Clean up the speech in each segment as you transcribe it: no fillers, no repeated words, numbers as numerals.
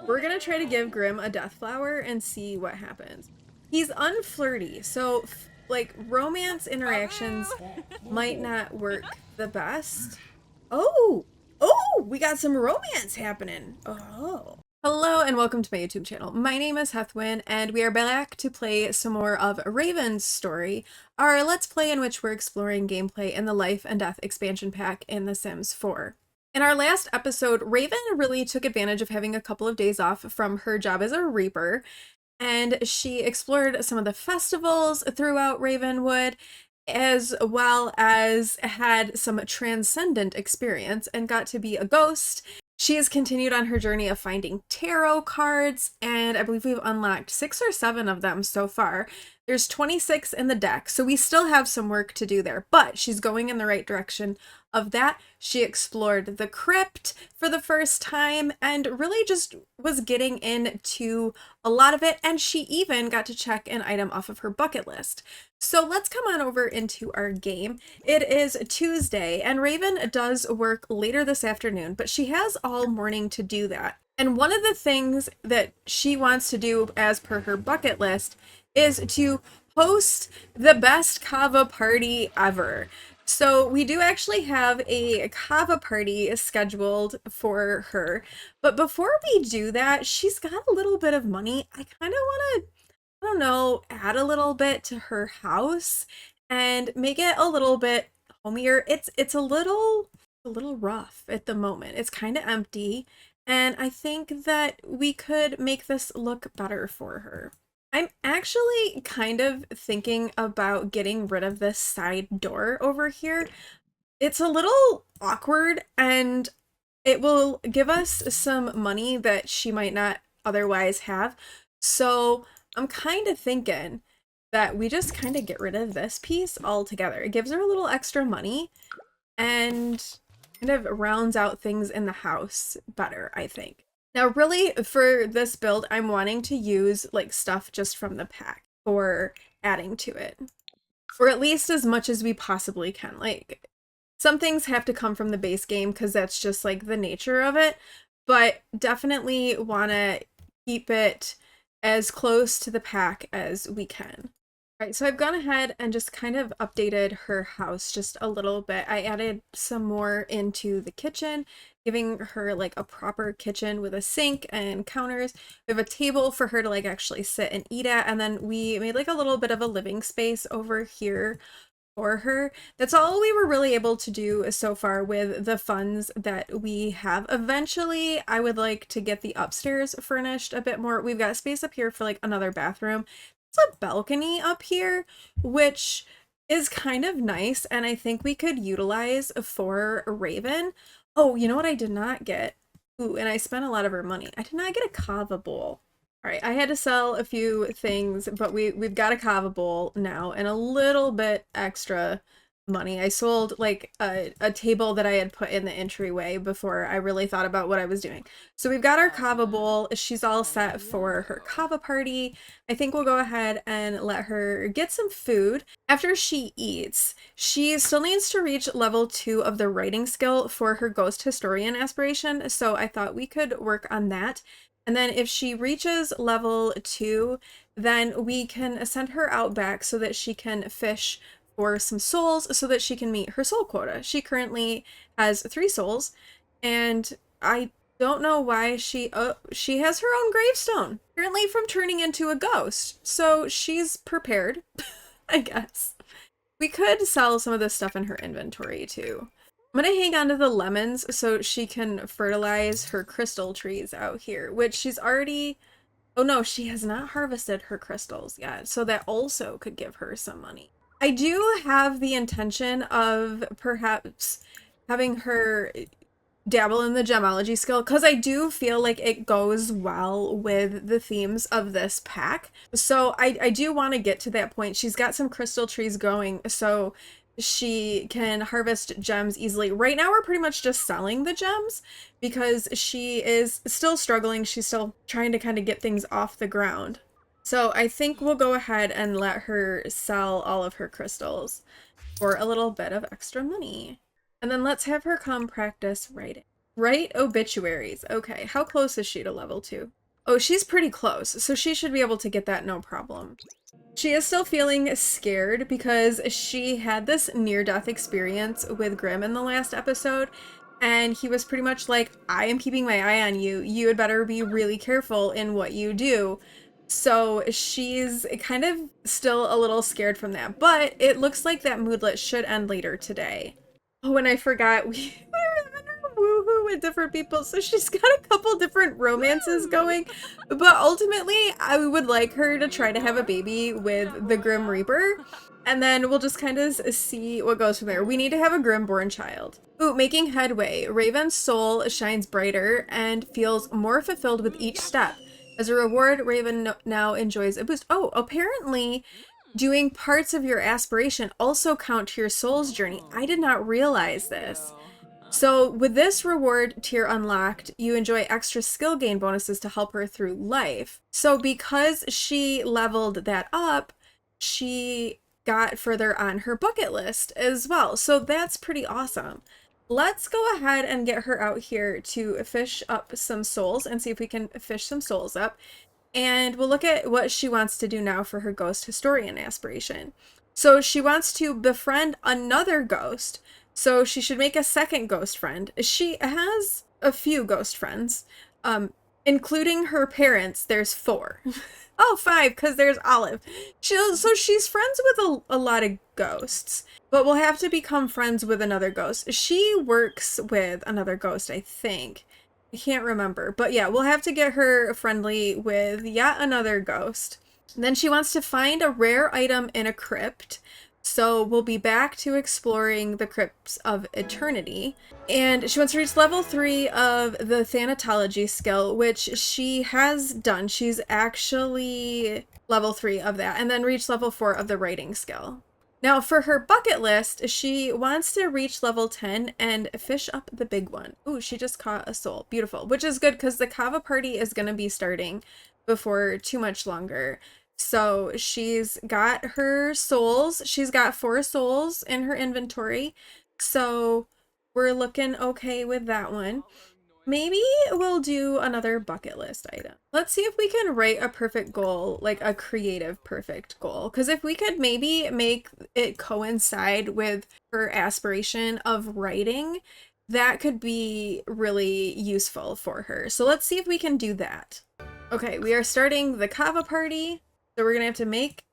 We're gonna try to give Grim a death flower and see what happens. He's unflirty, so like romance interactions might not work the best. Oh, oh, we got some romance happening. Oh. Hello and welcome to my YouTube channel. My name is Heathwyn and we are back to play some more of Raven's Story, our Let's Play in which we're exploring gameplay in the Life and Death expansion pack in The Sims 4. In our last episode, Raven really took advantage of having a couple of days off from her job as a Reaper, and she explored some of the festivals throughout Ravenwood, as well as had some transcendent experience and got to be a ghost. She has continued on her journey of finding tarot cards, and I believe we've unlocked 6 or 7 of them so far. There's 26 in the deck, so we still have some work to do there, but she's going in the right direction of that. She explored the crypt for the first time and really just was getting into a lot of it, and she even got to check an item off of her bucket list. So let's come on over into our game. It is Tuesday, and Raven does work later this afternoon, but she has all morning to do that. And one of the things that she wants to do as per her bucket list is to host the best kava party ever. So we do actually have a kava party scheduled for her. But before we do that, she's got a little bit of money. I kind of want to, I don't know, add a little bit to her house and make it a little bit homier. It's a little rough at the moment. It's kind of empty, and I think that we could make this look better for her. I'm actually kind of thinking about getting rid of this side door over here. It's a little awkward and it will give us some money that she might not otherwise have. So I'm kind of thinking that we just kind of get rid of this piece altogether. It gives her a little extra money and kind of rounds out things in the house better, I think. Now, really, for this build, I'm wanting to use like stuff just from the pack for adding to it, or at least as much as we possibly can. Like, some things have to come from the base game because that's just like the nature of it, but definitely want to keep it as close to the pack as we can. All right, so I've gone ahead and just kind of updated her house just a little bit. I added some more into the kitchen, giving her like a proper kitchen with a sink and counters. We have a table for her to like actually sit and eat at, and then we made like a little bit of a living space over here for her. That's all we were really able to do so far with the funds that we have. Eventually, I would like to get the upstairs furnished a bit more. We've got space up here for like another bathroom. There's a balcony up here, which is kind of nice, and I think we could utilize for Raven. Oh, you know what I did not get? Ooh, and I spent a lot of her money. I did not get a kava bowl. All right, I had to sell a few things, but we've got a kava bowl now and a little bit extra money. I sold like a table that I had put in the entryway before I really thought about what I was doing. So we've got our kava bowl. She's all set for her kava party. I think we'll go ahead and let her get some food. After she eats, she still needs to reach level 2 of the writing skill for her ghost historian aspiration. So I thought we could work on that. And then if she reaches level 2, then we can send her out back so that she can fish for some souls so that she can meet her soul quota. She currently has 3 souls, and I don't know why she has her own gravestone, apparently from turning into a ghost. So she's prepared, I guess. We could sell some of this stuff in her inventory too. I'm gonna hang on to the lemons so she can fertilize her crystal trees out here, which she's already... Oh no, she has not harvested her crystals yet, so that also could give her some money. I do have the intention of perhaps having her dabble in the gemology skill because I do feel like it goes well with the themes of this pack. So I do want to get to that point. She's got some crystal trees going, so she can harvest gems easily. Right now we're pretty much just selling the gems because she is still struggling. She's still trying to kind of get things off the ground. So I think we'll go ahead and let her sell all of her crystals for a little bit of extra money. And then let's have her come practice writing. Write obituaries. Okay, how close is she to level 2? Oh, she's pretty close, so she should be able to get that no problem. She is still feeling scared because she had this near-death experience with Grimm in the last episode, and he was pretty much like, I am keeping my eye on you. You had better be really careful in what you do. So she's kind of still a little scared from that, but it looks like that moodlet should end later today. Oh, and I forgot, we were having her woohoo with different people, so she's got a couple different romances going, but ultimately I would like her to try to have a baby with the Grim Reaper, and then we'll just kind of see what goes from there. We need to have a Grim-born child. Ooh, making headway. Raven's soul shines brighter and feels more fulfilled with each step. As a reward, Raven now enjoys a boost. Oh, apparently doing parts of your aspiration also count to your soul's journey. I did not realize this. So with this reward tier unlocked, you enjoy extra skill gain bonuses to help her through life. So because she leveled that up, she got further on her bucket list as well. So that's pretty awesome. Let's go ahead and get her out here to fish up some souls and see if we can fish some souls up. And we'll look at what she wants to do now for her ghost historian aspiration. So she wants to befriend another ghost. So she should make a second ghost friend. She has a few ghost friends, including her parents. There's 4. Oh, 5, because there's Olive. So she's friends with a lot of ghosts, but we'll have to become friends with another ghost. She works with another ghost, I think. I can't remember, but yeah, we'll have to get her friendly with yet another ghost. And then she wants to find a rare item in a crypt. So we'll be back to exploring the crypts of eternity. And she wants to reach level 3 of the Thanatology skill, which she has done. She's actually level 3 of that. And then reach level 4 of the writing skill. Now for her bucket list, she wants to reach level 10 and fish up the big one. Ooh, she just caught a soul. Beautiful. Which is good because the Kava party is going to be starting before too much longer. So she's got her souls. She's got 4 souls in her inventory. So we're looking okay with that one. Maybe we'll do another bucket list item. Let's see if we can write a perfect goal, like a creative perfect goal. Because if we could maybe make it coincide with her aspiration of writing, that could be really useful for her. So let's see if we can do that. Okay, we are starting the Kava party. So we're going to have to make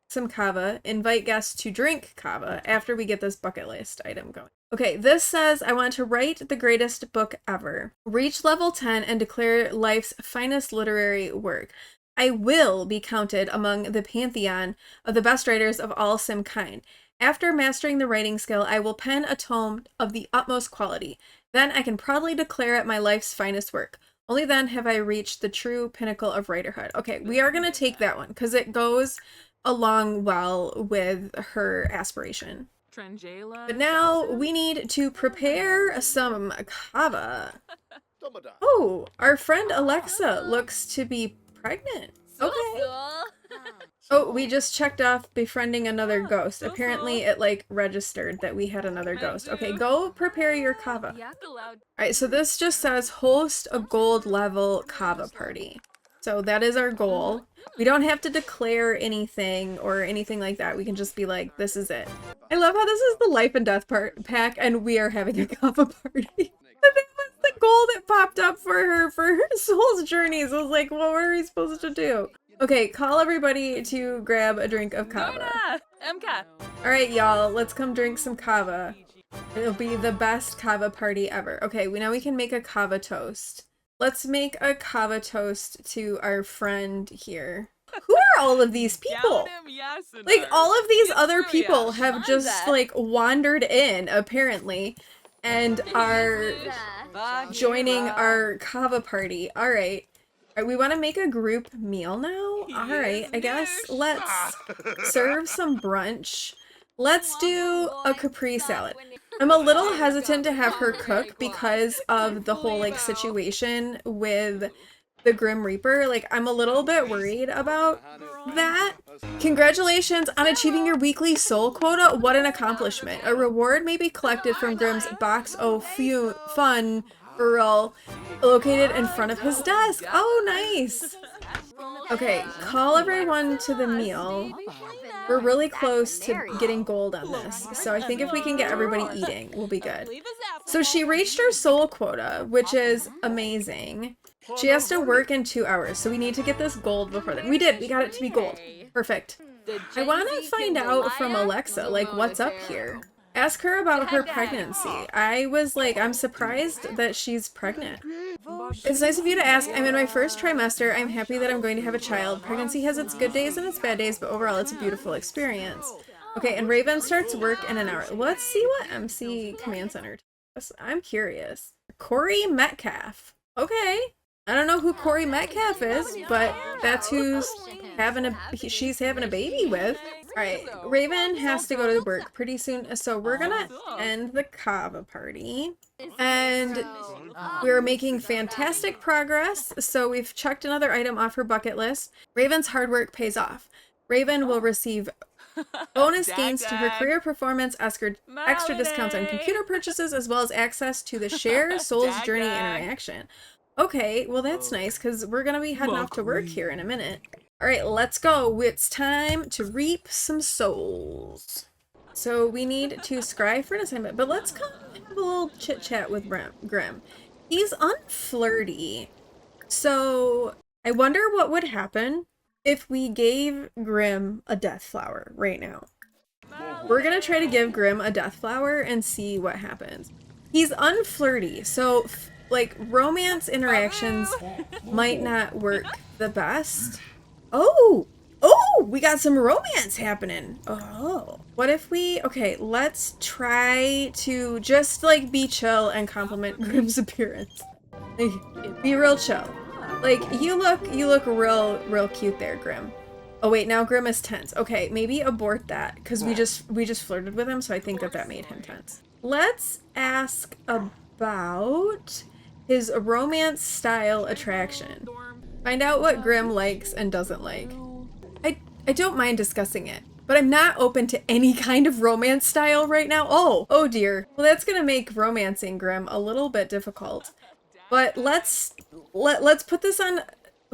some kava, invite guests to drink kava after we get this bucket list item going. Okay, this says, I want to write the greatest book ever. Reach level 10 and declare life's finest literary work. I will be counted among the pantheon of the best writers of all Simkind. After mastering the writing skill, I will pen a tome of the utmost quality. Then I can proudly declare it my life's finest work. Only then have I reached the true pinnacle of writerhood. Okay, we are going to take that one because it goes along well with her aspiration. But now we need to prepare some kava. Oh, our friend Alexa looks to be pregnant. Okay. Oh, we just checked off befriending another ghost. Apparently it like registered that we had another ghost. Okay, go prepare your kava. Alright, so this just says host a gold level kava party. So that is our goal. We don't have to declare anything or anything like that. We can just be like, this is it. I love how this is the life and death pack and we are having a kava party. I think that's the goal that popped up for her soul's journeys. I was like, what were we supposed to do? Okay, call everybody to grab a drink of kava. Alright, y'all, let's come drink some kava. It'll be the best kava party ever. Okay, now we can make a kava toast. Let's make a kava toast to our friend here. Who are all of these people? Like, all of these other people have just, like, wandered in, apparently, and are joining our kava party. Alright. We want to make a group meal now? Alright, I guess let's serve some brunch. Let's do a Capri salad. I'm a little hesitant to have her cook because of the whole, like, situation with the Grim Reaper. Like, I'm a little bit worried about that. Congratulations on achieving your weekly soul quota. What an accomplishment. A reward may be collected from Grimm's Box O Fun Earl located in front of his desk. Oh, nice. Okay, call everyone to the meal. We're really close to getting gold on this, so I think if we can get everybody eating, we'll be good. So she reached her soul quota, which is amazing. She has to work in 2 hours, so we need to get this gold before then. We did! We got it to be gold. Perfect. I want to find out from Alexa, like, what's up here. Ask her about her pregnancy. I was like, I'm surprised that she's pregnant. It's nice of you to ask. I'm in my first trimester. I'm happy that I'm going to have a child. Pregnancy has its good days and its bad days, but overall it's a beautiful experience. Okay, and Raven starts work in an hour. Let's see what MC Command Center tells us. I'm curious. Corey Metcalf. Okay. I don't know who Corey Metcalf is, but that's who's she's having a baby with. Alright, Raven has to go to work pretty soon, so we're gonna end the kava party. And we're making fantastic progress, so we've checked another item off her bucket list. Raven's hard work pays off. Raven will receive bonus gains to her career performance, extra discounts on computer purchases, as well as access to the Share Soul's Journey interaction. Okay, well that's nice, because we're gonna be heading off to work here in a minute. Alright, let's go. It's time to reap some souls. So we need to scry for an assignment, but let's come have a little chit-chat with Grim. He's unflirty. So I wonder what would happen if we gave Grim a death flower right now. We're gonna try to give Grim a death flower and see what happens. He's unflirty, so like romance interactions might not work the best. Oh, we got some romance happening. Oh, what if okay, let's try to just like be chill and compliment Grim's appearance. Like, be real chill. Like you look real cute there, Grim. Oh wait, now Grim is tense. Okay, maybe abort that because we just flirted with him, so I think that made him tense. Let's ask about his romance style attraction. Find out what Grim likes and doesn't like. I don't mind discussing it, but I'm not open to any kind of romance style right now. Oh dear. Well, that's gonna make romancing Grim a little bit difficult. But let's put this on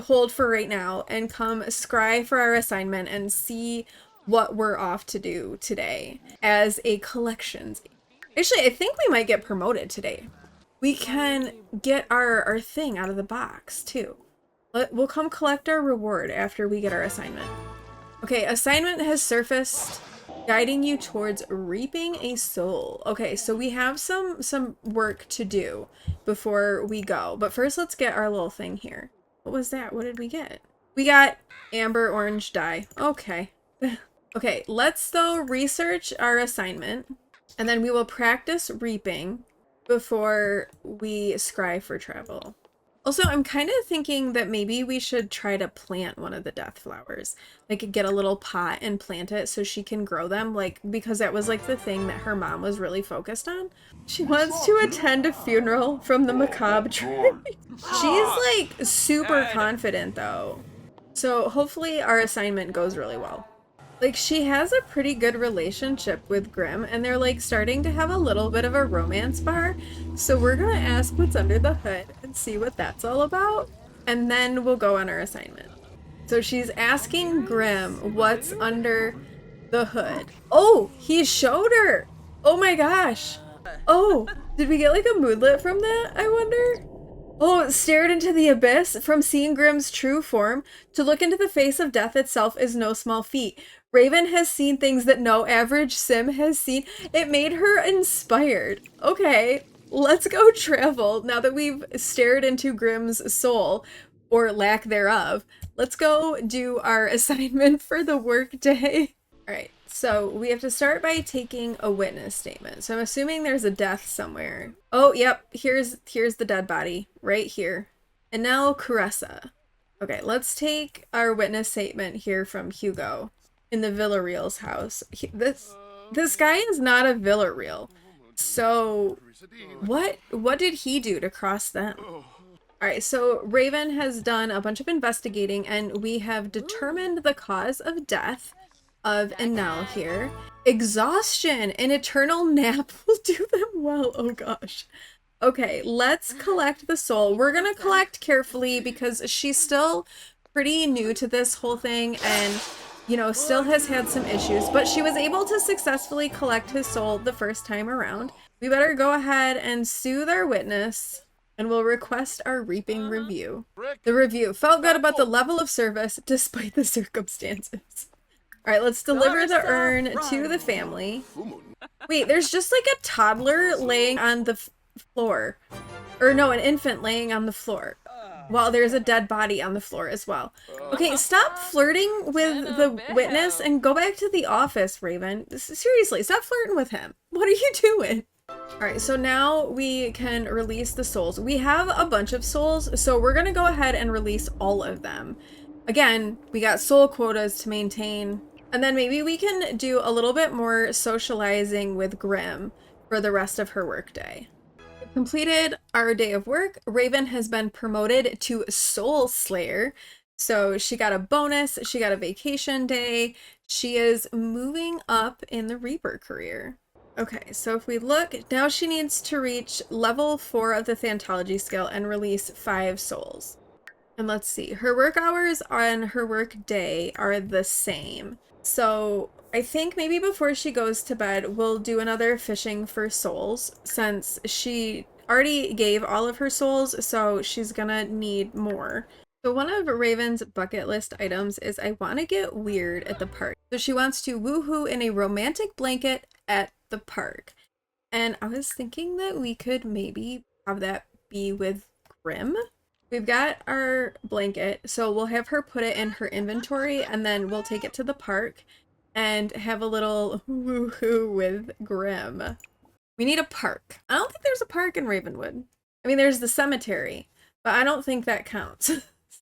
hold for right now and come scry for our assignment and see what we're off to do today as a collections. Actually, I think we might get promoted today. We can get our thing out of the box too. We'll come collect our reward after we get our assignment. Okay, assignment has surfaced, guiding you towards reaping a soul. Okay, so we have some work to do before we go. But first, let's get our little thing here. What was that? What did we get? We got amber orange dye. Okay. Okay, let's though research our assignment, and then we will practice reaping before we scry for travel. Also, I'm kind of thinking that maybe we should try to plant one of the death flowers. Like, get a little pot and plant it so she can grow them, like, because that was, like, the thing that her mom was really focused on. She wants to attend a funeral from the macabre tree. She's, like, super confident, though. So, hopefully our assignment goes really well. Like, she has a pretty good relationship with Grim, and they're, like, starting to have a little bit of a romance bar. So we're gonna ask what's under the hood and see what that's all about, and then we'll go on our assignment. So she's asking Grim what's under the hood. Oh, he showed her! Oh my gosh! Oh, did we get, like, a moodlet from that, I wonder? Oh, stared into the abyss. From seeing Grim's true form, to look into the face of death itself is no small feat. Raven has seen things that no average sim has seen. It made her inspired. Okay, let's go travel. Now that we've stared into Grim's soul, or lack thereof, let's go do our assignment for the work day. Alright, so we have to start by taking a witness statement. So I'm assuming there's a death somewhere. Oh, yep, here's the dead body, right here. And now Caressa. Okay, let's take our witness statement here from Hugo in the Villarreal's house. This guy is not a Villarreal. So what did he do to cross them? Alright, so Raven has done a bunch of investigating, and we have determined the cause of death of Enel here. Exhaustion! An eternal nap will do them well. Oh gosh. Okay, let's collect the soul. We're gonna collect carefully because she's still pretty new to this whole thing and, you know, still has had some issues, but she was able to successfully collect his soul the first time around. We better go ahead and soothe our witness and we'll request our reaping review. The review felt good about the level of service despite the circumstances. All right, let's deliver the urn to the family. Wait, there's just like a toddler laying on the floor. Or no, an infant laying on the floor. While there's a dead body on the floor as well. Okay, stop flirting with the witness and go back to the office, Raven. Seriously, stop flirting with him. What are you doing? Alright, so now we can release the souls. We have a bunch of souls, so we're gonna go ahead and release all of them. Again, we got soul quotas to maintain. And then maybe we can do a little bit more socializing with Grim for the rest of her workday. Completed our day of work. Raven has been promoted to Soul Slayer. So she got a bonus, she got a vacation day. She is moving up in the Reaper career. Okay, so if we look, now she needs to reach level 4 of the Thantology skill and release 5 souls. And let's see, her work hours on her work day are the same. So I think maybe before she goes to bed, we'll do another fishing for souls since she already gave all of her souls, so she's gonna need more. So one of Raven's bucket list items is I want to get weird at the park. So she wants to woohoo in a romantic blanket at the park. And I was thinking that we could maybe have that be with Grim. We've got our blanket, so we'll have her put it in her inventory and then we'll take it to the park and have a little woohoo with Grim. We need a park. I don't think there's a park in Ravenwood. I mean, there's the cemetery, but I don't think that counts.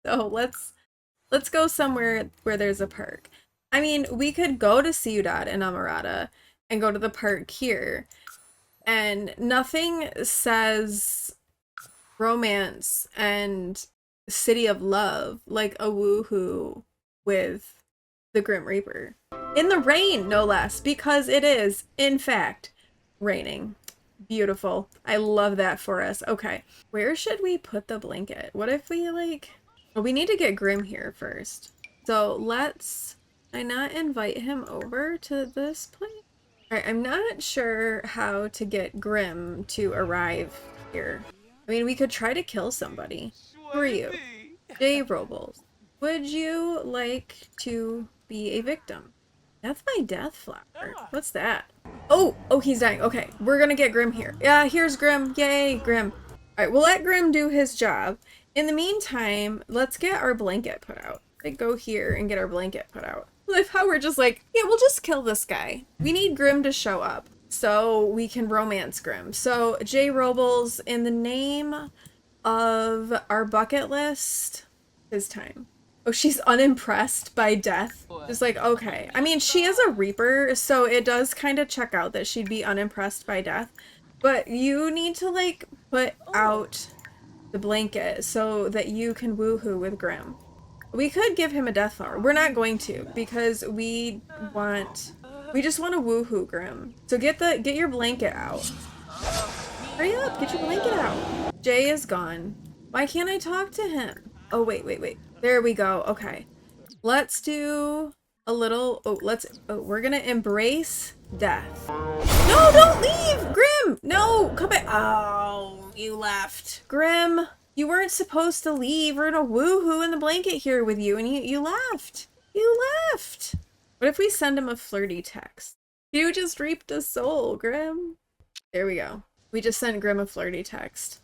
So let's go somewhere where there's a park. I mean, we could go to Ciudad and Amarada and go to the park here. And nothing says romance and city of love like a woohoo with the Grim Reaper. In the rain, no less, because it is, in fact, raining. Beautiful. I love that for us. Okay, where should we put the blanket? What if we like... Well, we need to get Grim here first. So let's... I not invite him over to this place? Alright, I'm not sure how to get Grim to arrive here. I mean, we could try to kill somebody. Who are you? Jay Robles. Would you like to be a victim? That's my death flower. What's that? Oh, he's dying. Okay, we're gonna get Grim here. Yeah, here's Grim. Yay, Grim. Alright, we'll let Grim do his job. In the meantime, let's get our blanket put out. Like, go here and get our blanket put out. Like how we're just like, yeah, we'll just kill this guy. We need Grim to show up so we can romance Grim. So, Jay Robles, in the name of our bucket list, his time. Oh, she's unimpressed by death. Just like, okay. I mean, she is a Reaper, so it does kind of check out that she'd be unimpressed by death. But you need to, like, put out the blanket so that you can woohoo with Grim. We could give him a death flower. We're not going to, because we just want to woohoo Grim. So get your blanket out. Hurry up, get your blanket out. Jay is gone. Why can't I talk to him? Oh, wait. There we go. Okay. Let's do a little, we're gonna embrace death. No, don't leave! Grim! No, come back. Oh, you left. Grim, you weren't supposed to leave. We're gonna woohoo in the blanket here with you, and you left. You left. What if we send him a flirty text? You just reaped a soul, Grim. There we go. We just sent Grim a flirty text.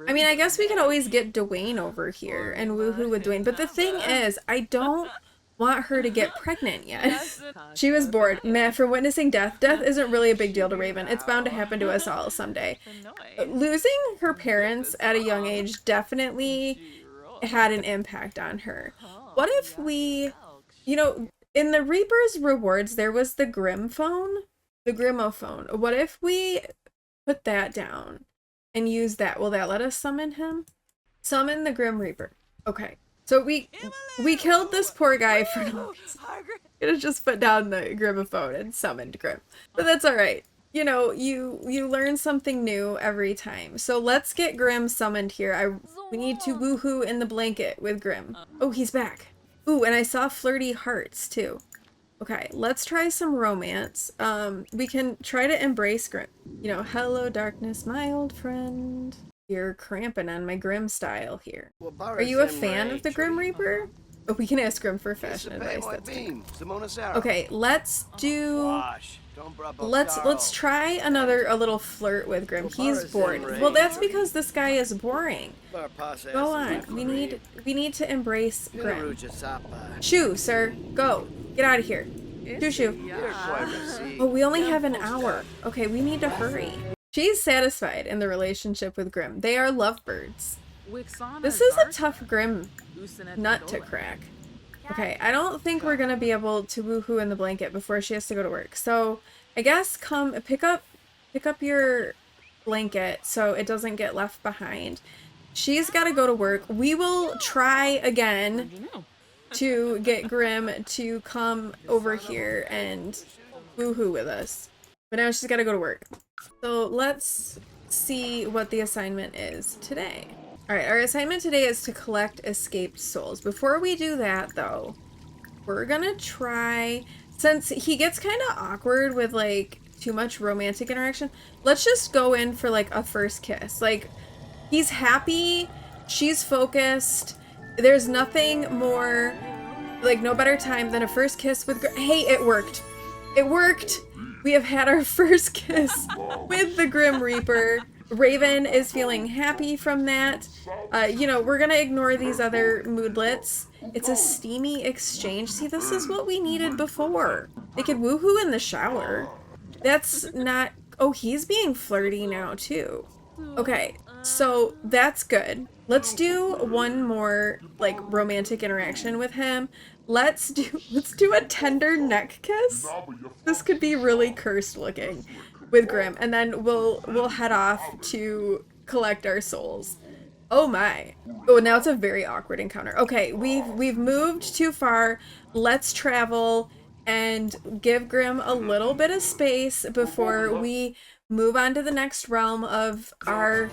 I mean, I guess we could always get Dwayne over here and woohoo with Dwayne, but the thing is, I don't want her to get pregnant yet. She was bored. Meh, from witnessing death. Death isn't really a big deal to Raven. It's bound to happen to us all someday. Losing her parents at a young age definitely had an impact on her. What if we, you know, in the Reaper's rewards, there was the Grim phone, the Grimophone. What if we put that down and use that? Will that let us summon him? Summon the Grim Reaper. Okay. So we killed this poor guy for no reason. Could have just put down the Grimophone and summoned Grim. But that's alright. you know, you learn something new every time. So let's get Grim summoned here. We need to woohoo in the blanket with Grim. Oh, he's back. Ooh, and I saw flirty hearts too. Okay, let's try some romance. We can try to embrace Grim. You know, hello darkness, my old friend. You're cramping on my Grim style here. Are you a fan of the Grim Reaper? Oh, we can ask Grim for fashion advice. That's good. Okay, let's do. Let's try a little flirt with Grim. He's bored. Well, that's because this guy is boring. Go on. We need to embrace Grim. Shoo, sir. Go. Get out of here. Shoo shoo. Oh, we only have an hour. Okay, we need to hurry. She's satisfied in the relationship with Grim. They are lovebirds. This is a tough Grim nut to crack. Okay, I don't think we're gonna be able to woohoo in the blanket before she has to go to work. So I guess come pick up your blanket so it doesn't get left behind. She's got to go to work. We will try again to get Grim to come over here and woohoo with us. But now she's got to go to work. So let's see what the assignment is today. All right, our assignment today is to collect escaped souls. Before we do that, though, we're gonna try, since he gets kind of awkward with like too much romantic interaction, let's just go in for like a first kiss. Like, he's happy, she's focused. There's nothing more, like no better time than a first kiss with, hey, it worked. It worked. We have had our first kiss with the Grim Reaper. Raven is feeling happy from that. You know, we're gonna ignore these other moodlets. It's a steamy exchange. See, this is what we needed before. They could woohoo in the shower. That's not... Oh, he's being flirty now, too. Okay, so that's good. Let's do one more, like, romantic interaction with him. Let's do a tender neck kiss. This could be really cursed looking with Grim, and then we'll head off to collect our souls. Oh my. Oh, now it's a very awkward encounter. Okay, we've moved too far. Let's travel and give Grim a little bit of space before we move on to the next realm of our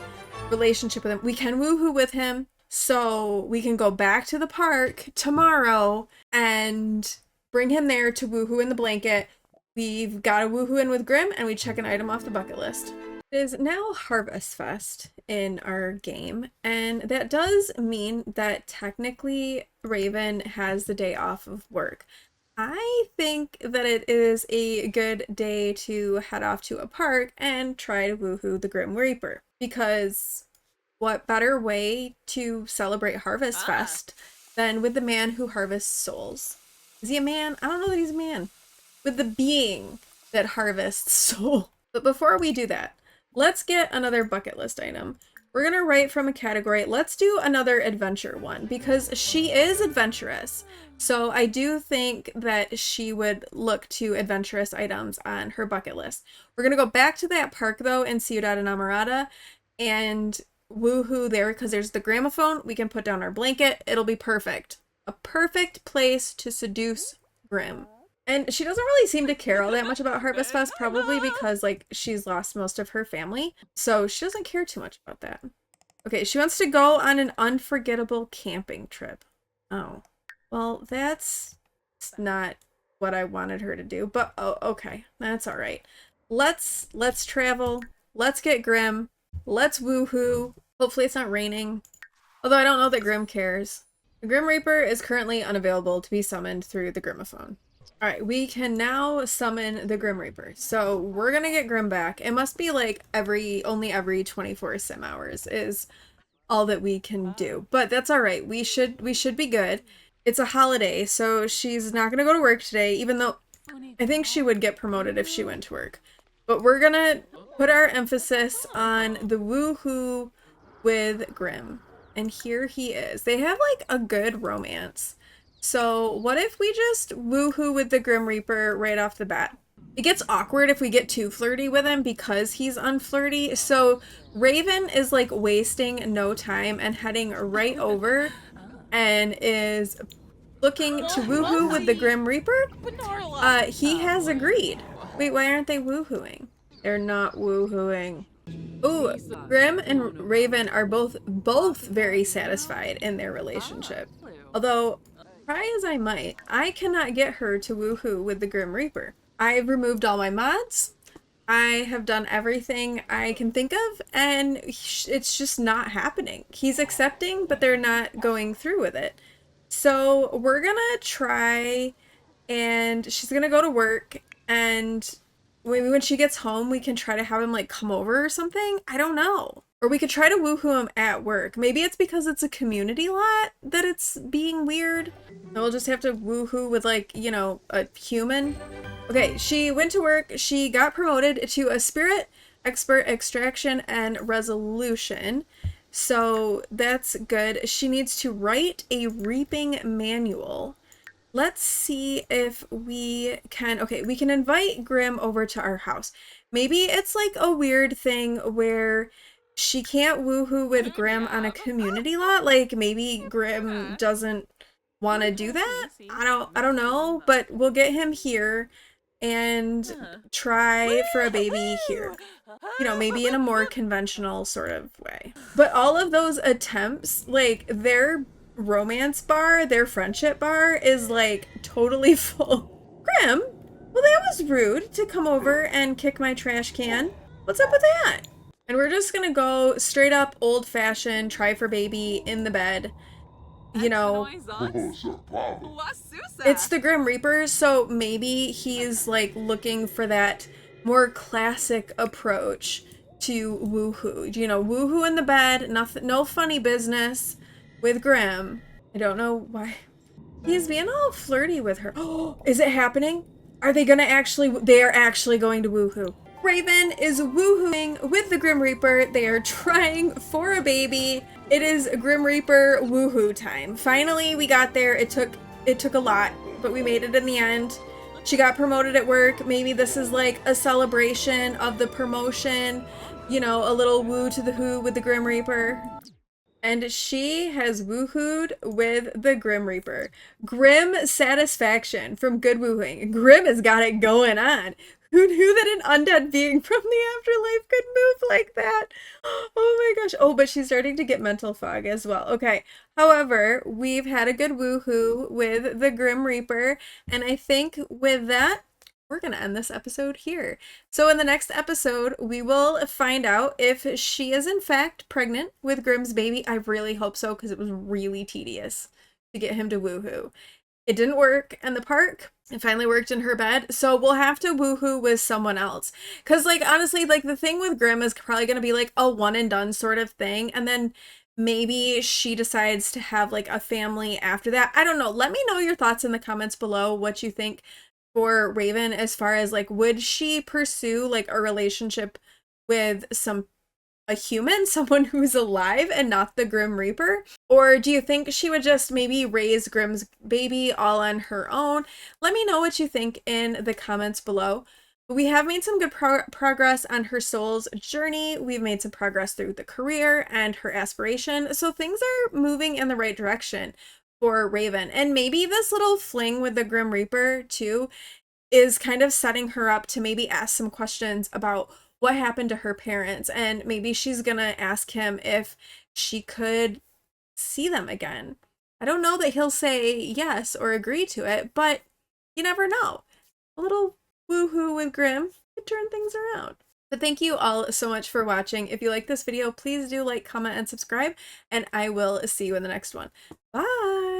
relationship with him. We can woohoo with him, so we can go back to the park tomorrow and bring him there to woohoo in the blanket. We've got a woohoo in with Grim, and we check an item off the bucket list. It is now Harvest Fest in our game, and that does mean that technically Raven has the day off of work. I think that it is a good day to head off to a park and try to woohoo the Grim Reaper, because what better way to celebrate Harvest Fest than with the man who harvests souls? Is he a man? I don't know that he's a man. With the being that harvests soul. But before we do that, let's get another bucket list item. We're gonna write from a category. Let's do another adventure one, because she is adventurous. So I do think that she would look to adventurous items on her bucket list. We're gonna go back to that park though in Ciudad Enamorada and woohoo there, because there's the gramophone. We can put down our blanket. It'll be perfect. A perfect place to seduce Grim. And she doesn't really seem to care all that much about Harvest Fest, probably because, like, she's lost most of her family. So she doesn't care too much about that. Okay, she wants to go on an unforgettable camping trip. Oh. Well, that's not what I wanted her to do, but oh, okay. That's all right. Let's travel. Let's get Grim. Let's woohoo. Hopefully it's not raining. Although I don't know that Grim cares. The Grim Reaper is currently unavailable to be summoned through the Grimophone. Alright, we can now summon the Grim Reaper. So we're gonna get Grim back. It must be like only every 24 sim hours is all that we can do. But that's alright. We should be good. It's a holiday, so she's not gonna go to work today, even though I think she would get promoted if she went to work. But we're gonna put our emphasis on the woohoo with Grim. And here he is. They have like a good romance. So what if we just woohoo with the Grim Reaper right off the bat? It gets awkward if we get too flirty with him because he's unflirty. So Raven is like wasting no time and heading right over and is looking to woohoo with the Grim Reaper. He has agreed. Wait, why aren't they woohooing? They're not woohooing. Ooh, Grim and Raven are both very satisfied in their relationship. Although, try as I might, I cannot get her to woohoo with the Grim Reaper. I've removed all my mods. I have done everything I can think of, and it's just not happening. He's accepting, but they're not going through with it. So we're gonna try, and she's gonna go to work, and maybe when she gets home, we can try to have him like come over or something. I don't know. Or we could try to woohoo him at work. Maybe it's because it's a community lot that it's being weird. We'll just have to woohoo with like, you know, a human. Okay, she went to work. She got promoted to a spirit expert extraction and resolution. So that's good. She needs to write a reaping manual. Let's see if we can, okay, we can invite Grim over to our house. Maybe it's like a weird thing where she can't woohoo with Grim on a community lot. Like maybe Grim doesn't want to do that. I don't know, but we'll get him here and try for a baby here. You know, maybe in a more conventional sort of way. But all of those attempts, like their romance bar, their friendship bar is like totally full. Grim? Well, that was rude to come over and kick my trash can. What's up with that? And we're just gonna go straight up old fashioned, try for baby in the bed. You know, it's the Grim Reaper, so maybe he's like looking for that more classic approach to woohoo. You know, woohoo in the bed, nothing, no funny business with Grim. I don't know why. He's being all flirty with her. Oh, is it happening? Are they gonna actually, they are actually going to woohoo. Raven is woohooing with the Grim Reaper. They are trying for a baby. It is Grim Reaper woohoo time. Finally, we got there. It took a lot, but we made it in the end. She got promoted at work. Maybe this is like a celebration of the promotion. You know, a little woo to the who with the Grim Reaper. And she has woohooed with the Grim Reaper. Grim satisfaction from good woohooing. Grim has got it going on. Who knew that an undead being from the afterlife could move like that? Oh my gosh. Oh, but she's starting to get mental fog as well. Okay. However, we've had a good woohoo with the Grim Reaper. And I think with that, we're going to end this episode here. So in the next episode, we will find out if she is in fact pregnant with Grim's baby. I really hope so, because it was really tedious to get him to woohoo. It didn't work in the park. It finally worked in her bed. So we'll have to woohoo with someone else. Because like, honestly, like the thing with Grim is probably going to be like a one and done sort of thing. And then maybe she decides to have like a family after that. I don't know. Let me know your thoughts in the comments below, what you think for Raven as far as like, would she pursue like a relationship with a human, someone who's alive and not the Grim Reaper? Or do you think she would just maybe raise Grim's baby all on her own? Let me know what you think in the comments below. We have made some good progress on her soul's journey. We've made some progress through the career and her aspiration. So things are moving in the right direction for Raven. And maybe this little fling with the Grim Reaper too is kind of setting her up to maybe ask some questions about what happened to her parents, and maybe she's gonna ask him if she could see them again. I don't know that he'll say yes or agree to it, but you never know. A little woohoo with Grim could turn things around. But thank you all so much for watching. If you like this video, please do like, comment, and subscribe, and I will see you in the next one. Bye!